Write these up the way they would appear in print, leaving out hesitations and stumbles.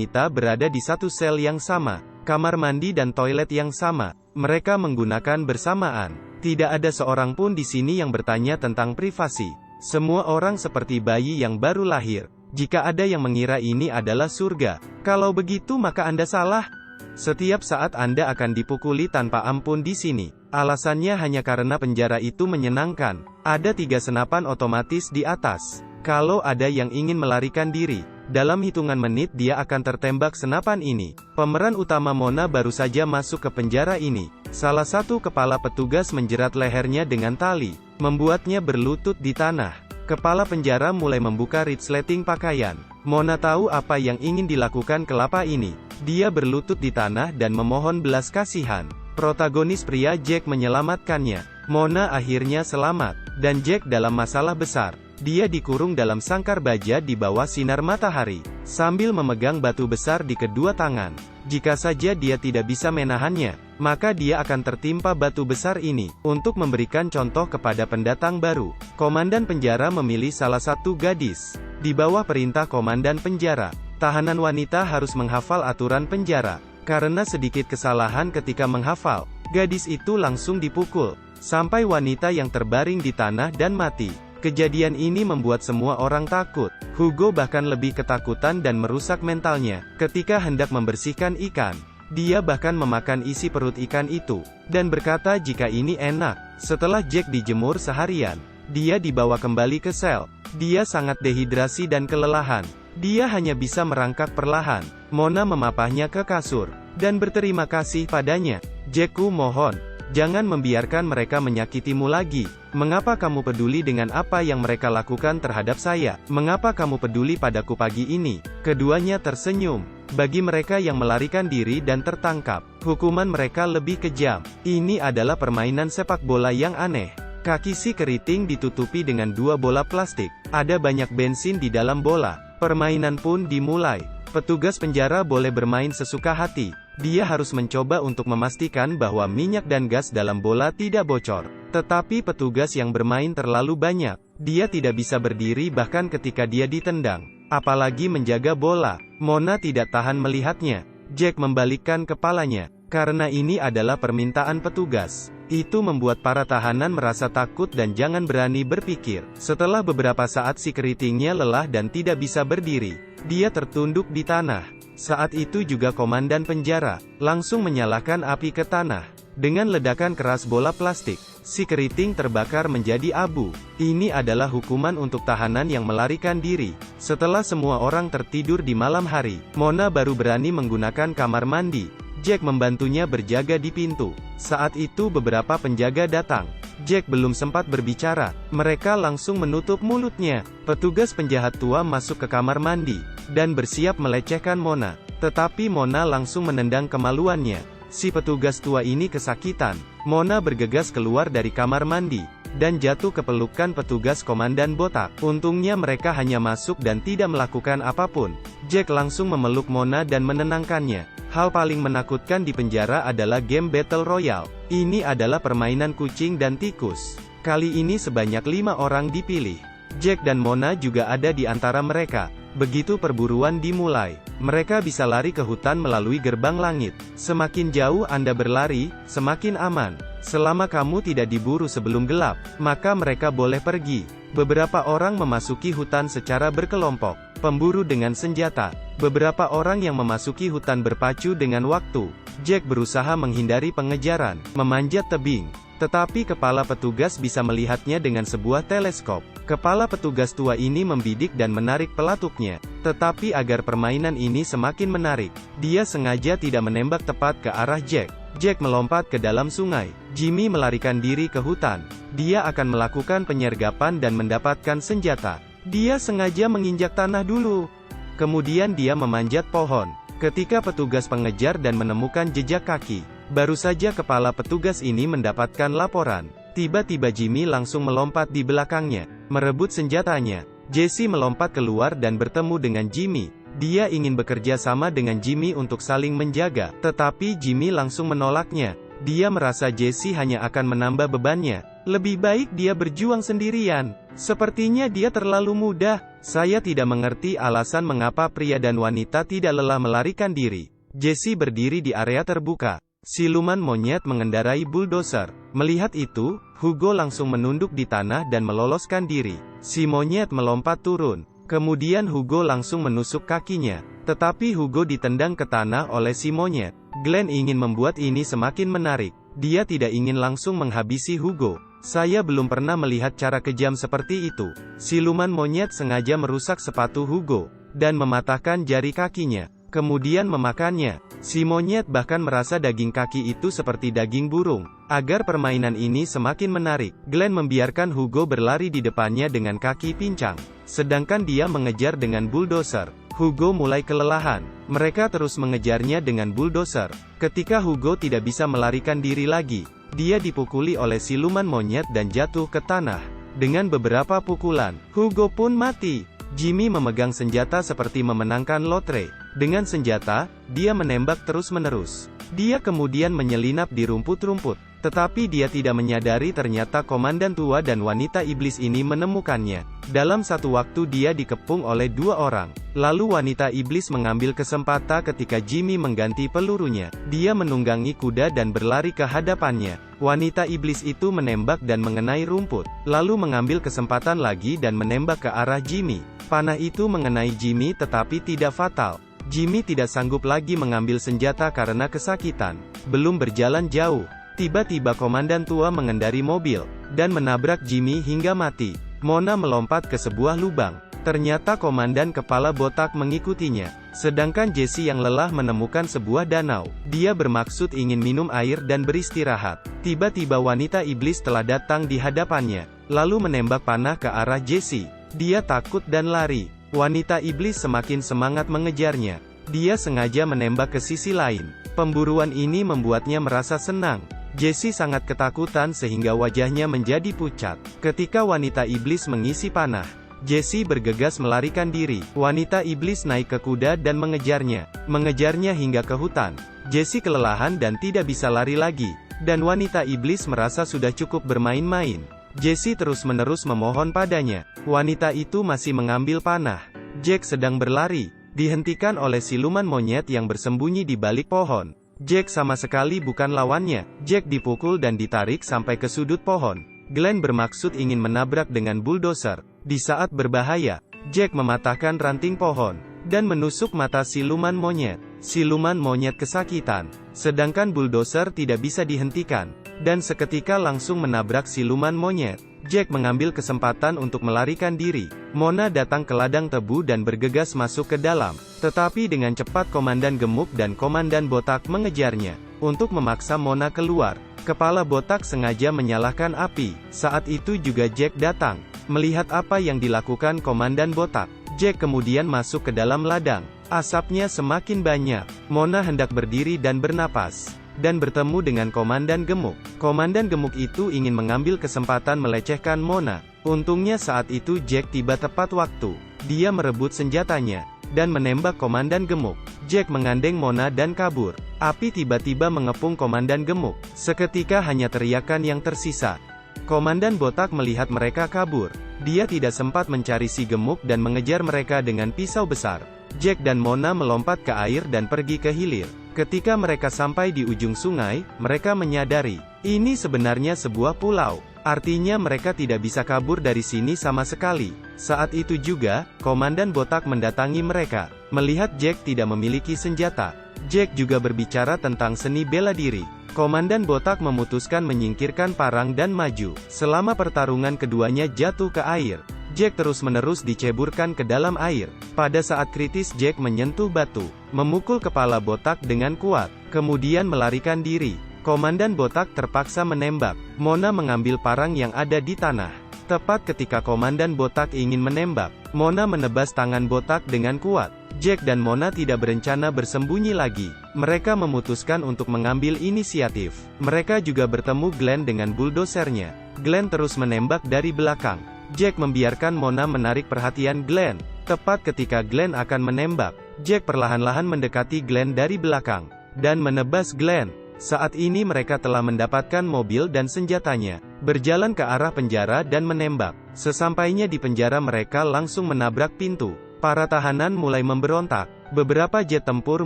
wanita berada di satu sel yang sama, kamar mandi dan toilet yang sama. Mereka menggunakan bersamaan. Tidak ada seorang pun di sini yang bertanya tentang privasi. Semua orang seperti bayi yang baru lahir. Jika ada yang mengira ini adalah surga, kalau begitu maka Anda salah. Setiap saat Anda akan dipukuli tanpa ampun di sini. Alasannya hanya karena penjara itu menyenangkan. Ada 3 senapan otomatis di atas. Kalau ada yang ingin melarikan diri, dalam hitungan menit dia akan tertembak senapan ini. Pemeran utama Mona baru saja masuk ke penjara ini. Salah satu kepala petugas menjerat lehernya dengan tali, membuatnya berlutut di tanah. Kepala penjara mulai membuka resleting pakaian. Mona tahu apa yang ingin dilakukan kelapa ini. Dia berlutut di tanah dan memohon belas kasihan. Protagonis pria Jack menyelamatkannya. Mona akhirnya selamat, dan Jack dalam masalah besar. Dia dikurung dalam sangkar baja di bawah sinar matahari, sambil memegang batu besar di kedua tangan. Jika saja dia tidak bisa menahannya, maka dia akan tertimpa batu besar ini. Untuk memberikan contoh kepada pendatang baru, komandan penjara memilih salah satu gadis. Di bawah perintah komandan penjara, tahanan wanita harus menghafal aturan penjara. Karena sedikit kesalahan ketika menghafal, gadis itu langsung dipukul, sampai wanita yang terbaring di tanah dan mati. Kejadian ini membuat semua orang takut. Hugo bahkan lebih ketakutan dan merusak mentalnya, ketika hendak membersihkan ikan. Dia bahkan memakan isi perut ikan itu, dan berkata jika ini enak. Setelah Jack dijemur seharian, dia dibawa kembali ke sel. Dia sangat dehidrasi dan kelelahan. Dia hanya bisa merangkak perlahan. Mona memapahnya ke kasur, dan berterima kasih padanya. Jackku mohon, jangan membiarkan mereka menyakitimu lagi. Mengapa kamu peduli dengan apa yang mereka lakukan terhadap saya? Mengapa kamu peduli padaku pagi ini? Keduanya tersenyum. Bagi mereka yang melarikan diri dan tertangkap, hukuman mereka lebih kejam. Ini adalah permainan sepak bola yang aneh. Kaki si keriting ditutupi dengan 2 bola plastik. Ada banyak bensin di dalam bola. Permainan pun dimulai. Petugas penjara boleh bermain sesuka hati. Dia harus mencoba untuk memastikan bahwa minyak dan gas dalam bola tidak bocor. Tetapi petugas yang bermain terlalu banyak. Dia tidak bisa berdiri bahkan ketika dia ditendang. Apalagi menjaga bola. Mona tidak tahan melihatnya. Jack membalikkan kepalanya. Karena ini adalah permintaan petugas. Itu membuat para tahanan merasa takut dan jangan berani berpikir. Setelah beberapa saat si keritingnya lelah dan tidak bisa berdiri. Dia tertunduk di tanah. Saat itu juga komandan penjara langsung menyalakan api ke tanah. Dengan ledakan keras bola plastik, si keriting terbakar menjadi abu. Ini adalah hukuman untuk tahanan yang melarikan diri. Setelah semua orang tertidur di malam hari, Mona baru berani menggunakan kamar mandi. Jack membantunya berjaga di pintu. Saat itu beberapa penjaga datang. Jack belum sempat berbicara, mereka langsung menutup mulutnya. Petugas penjahat tua masuk ke kamar mandi, dan bersiap melecehkan Mona. Tetapi Mona langsung menendang kemaluannya. Si petugas tua ini kesakitan. Mona bergegas keluar dari kamar mandi, dan jatuh ke pelukan petugas komandan botak. Untungnya mereka hanya masuk dan tidak melakukan apapun. Jack langsung memeluk Mona dan menenangkannya. Hal paling menakutkan di penjara adalah game Battle Royale. Ini adalah permainan kucing dan tikus. Kali ini sebanyak 5 orang dipilih. Jack dan Mona juga ada di antara mereka. Begitu perburuan dimulai, mereka bisa lari ke hutan melalui gerbang langit. Semakin jauh Anda berlari, semakin aman. Selama kamu tidak diburu sebelum gelap, maka mereka boleh pergi. Beberapa orang memasuki hutan secara berkelompok. Pemburu dengan senjata. Beberapa orang yang memasuki hutan berpacu dengan waktu. Jack berusaha menghindari pengejaran, memanjat tebing. Tetapi kepala petugas bisa melihatnya dengan sebuah teleskop. Kepala petugas tua ini membidik dan menarik pelatuknya. Tetapi agar permainan ini semakin menarik, dia sengaja tidak menembak tepat ke arah Jack. Jack melompat ke dalam sungai. Jimmy melarikan diri ke hutan. Dia akan melakukan penyergapan dan mendapatkan senjata. Dia sengaja menginjak tanah dulu. Kemudian dia memanjat pohon. Ketika petugas pengejar dan menemukan jejak kaki, baru saja kepala petugas ini mendapatkan laporan. Tiba-tiba Jimmy langsung melompat di belakangnya, merebut senjatanya. Jesse melompat keluar dan bertemu dengan Jimmy. Dia ingin bekerja sama dengan Jimmy untuk saling menjaga, tetapi Jimmy langsung menolaknya. Dia merasa Jesse hanya akan menambah bebannya. Lebih baik dia berjuang sendirian. Sepertinya dia terlalu mudah. Saya tidak mengerti alasan mengapa pria dan wanita tidak lelah melarikan diri. Jesse berdiri di area terbuka. Siluman monyet mengendarai bulldozer. Melihat itu, Hugo langsung menunduk di tanah dan meloloskan diri. Si monyet melompat turun. Kemudian Hugo langsung menusuk kakinya. Tetapi Hugo ditendang ke tanah oleh si monyet. Glenn ingin membuat ini semakin menarik. Dia tidak ingin langsung menghabisi Hugo. Saya belum pernah melihat cara kejam seperti itu. Siluman monyet sengaja merusak sepatu Hugo, dan mematahkan jari kakinya. Kemudian memakannya. Si monyet bahkan merasa daging kaki itu seperti daging burung. Agar permainan ini semakin menarik, Glenn membiarkan Hugo berlari di depannya dengan kaki pincang. Sedangkan dia mengejar dengan bulldozer. Hugo mulai kelelahan. Mereka terus mengejarnya dengan bulldozer. Ketika Hugo tidak bisa melarikan diri lagi, dia dipukuli oleh siluman monyet dan jatuh ke tanah. Dengan beberapa pukulan, Hugo pun mati. Jimmy memegang senjata seperti memenangkan lotre. Dengan senjata, dia menembak terus-menerus. Dia kemudian menyelinap di rumput-rumput. Tetapi dia tidak menyadari ternyata komandan tua dan wanita iblis ini menemukannya. Dalam satu waktu dia dikepung oleh dua orang. Lalu wanita iblis mengambil kesempatan ketika Jimmy mengganti pelurunya. Dia menunggangi kuda dan berlari ke hadapannya. Wanita iblis itu menembak dan mengenai rumput. Lalu mengambil kesempatan lagi dan menembak ke arah Jimmy. Panah itu mengenai Jimmy tetapi tidak fatal. Jimmy tidak sanggup lagi mengambil senjata karena kesakitan. Belum berjalan jauh, tiba-tiba komandan tua mengendari mobil, dan menabrak Jimmy hingga mati. Mona melompat ke sebuah lubang. Ternyata komandan kepala botak mengikutinya. Sedangkan Jesse yang lelah menemukan sebuah danau. Dia bermaksud ingin minum air dan beristirahat. Tiba-tiba wanita iblis telah datang di hadapannya, lalu menembak panah ke arah Jesse. Dia takut dan lari. Wanita iblis semakin semangat mengejarnya. Dia sengaja menembak ke sisi lain. Pemburuan ini membuatnya merasa senang. Jesse sangat ketakutan sehingga wajahnya menjadi pucat. Ketika wanita iblis mengisi panah, Jesse bergegas melarikan diri. Wanita iblis naik ke kuda dan mengejarnya hingga ke hutan. Jesse kelelahan dan tidak bisa lari lagi. Dan wanita iblis merasa sudah cukup bermain-main. Jesse terus-menerus memohon padanya. Wanita itu masih mengambil panah. Jack sedang berlari, dihentikan oleh siluman monyet yang bersembunyi di balik pohon. Jack sama sekali bukan lawannya. Jack dipukul dan ditarik sampai ke sudut pohon. Glenn bermaksud ingin menabrak dengan bulldozer. Di saat berbahaya, Jack mematahkan ranting pohon, dan menusuk mata siluman monyet. Siluman monyet kesakitan. Sedangkan bulldozer tidak bisa dihentikan, dan seketika langsung menabrak siluman monyet. Jack mengambil kesempatan untuk melarikan diri. Mona datang ke ladang tebu dan bergegas masuk ke dalam. Tetapi dengan cepat komandan gemuk dan komandan botak mengejarnya. Untuk memaksa Mona keluar, kepala botak sengaja menyalakan api. Saat itu juga Jack datang. Melihat apa yang dilakukan komandan botak, Jack kemudian masuk ke dalam ladang. Asapnya semakin banyak. Mona hendak berdiri dan bernapas, dan bertemu dengan komandan gemuk. Komandan gemuk itu ingin mengambil kesempatan melecehkan Mona. Untungnya saat itu Jack tiba tepat waktu. Dia merebut senjatanya, dan menembak komandan gemuk. Jack mengandeng Mona dan kabur. Api tiba-tiba mengepung komandan gemuk. Seketika hanya teriakan yang tersisa. Komandan botak melihat mereka kabur. Dia tidak sempat mencari si gemuk dan mengejar mereka dengan pisau besar. Jack dan Mona melompat ke air dan pergi ke hilir. Ketika mereka sampai di ujung sungai, mereka menyadari, ini sebenarnya sebuah pulau. Artinya mereka tidak bisa kabur dari sini sama sekali. Saat itu juga, komandan botak mendatangi mereka. Melihat Jack tidak memiliki senjata, Jack juga berbicara tentang seni bela diri. Komandan botak memutuskan menyingkirkan parang dan maju. Selama pertarungan keduanya jatuh ke air. Jack terus-menerus diceburkan ke dalam air. Pada saat kritis Jack menyentuh batu, memukul kepala botak dengan kuat, kemudian melarikan diri. Komandan botak terpaksa menembak. Mona mengambil parang yang ada di tanah. Tepat ketika komandan botak ingin menembak, Mona menebas tangan botak dengan kuat. Jack dan Mona tidak berencana bersembunyi lagi. Mereka memutuskan untuk mengambil inisiatif. Mereka juga bertemu Glenn dengan bulldozernya. Glenn terus menembak dari belakang. Jack membiarkan Mona menarik perhatian Glenn. Tepat ketika Glenn akan menembak, Jack perlahan-lahan mendekati Glenn dari belakang, dan menebas Glenn. Saat ini mereka telah mendapatkan mobil dan senjatanya. berjalan ke arah penjara dan menembak. Sesampainya di penjara mereka langsung menabrak pintu. Para tahanan mulai memberontak. Beberapa jet tempur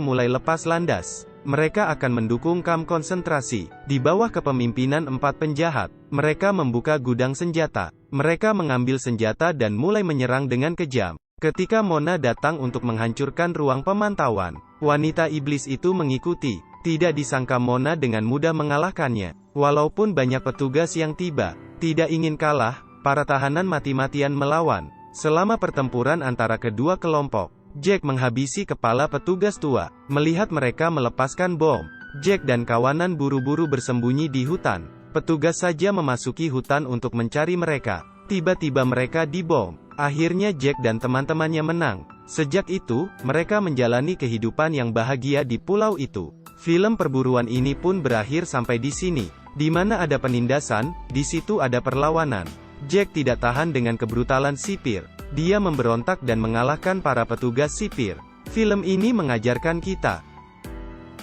mulai lepas landas. Mereka akan mendukung kamp konsentrasi. Di bawah kepemimpinan 4 penjahat, mereka membuka gudang senjata. Mereka mengambil senjata dan mulai menyerang dengan kejam. Ketika Mona datang untuk menghancurkan ruang pemantauan, wanita iblis itu mengikuti. Tidak disangka Mona dengan mudah mengalahkannya. Walaupun banyak petugas yang tiba, tidak ingin kalah, para tahanan mati-matian melawan. Selama pertempuran antara kedua kelompok, Jack menghabisi kepala petugas tua. Melihat mereka melepaskan bom, Jack dan kawanan buru-buru bersembunyi di hutan. Petugas saja memasuki hutan untuk mencari mereka. Tiba-tiba mereka dibom. Akhirnya Jack dan teman-temannya menang. Sejak itu, mereka menjalani kehidupan yang bahagia di pulau itu. Film perburuan ini pun berakhir sampai di sini. Di mana ada penindasan, di situ ada perlawanan. Jack tidak tahan dengan kebrutalan sipir. Dia memberontak dan mengalahkan para petugas sipir. Film ini mengajarkan kita,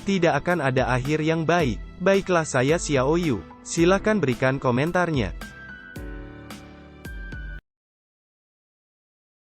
tidak akan ada akhir yang baik. Baiklah, saya Xiao Yu. Silakan berikan komentarnya.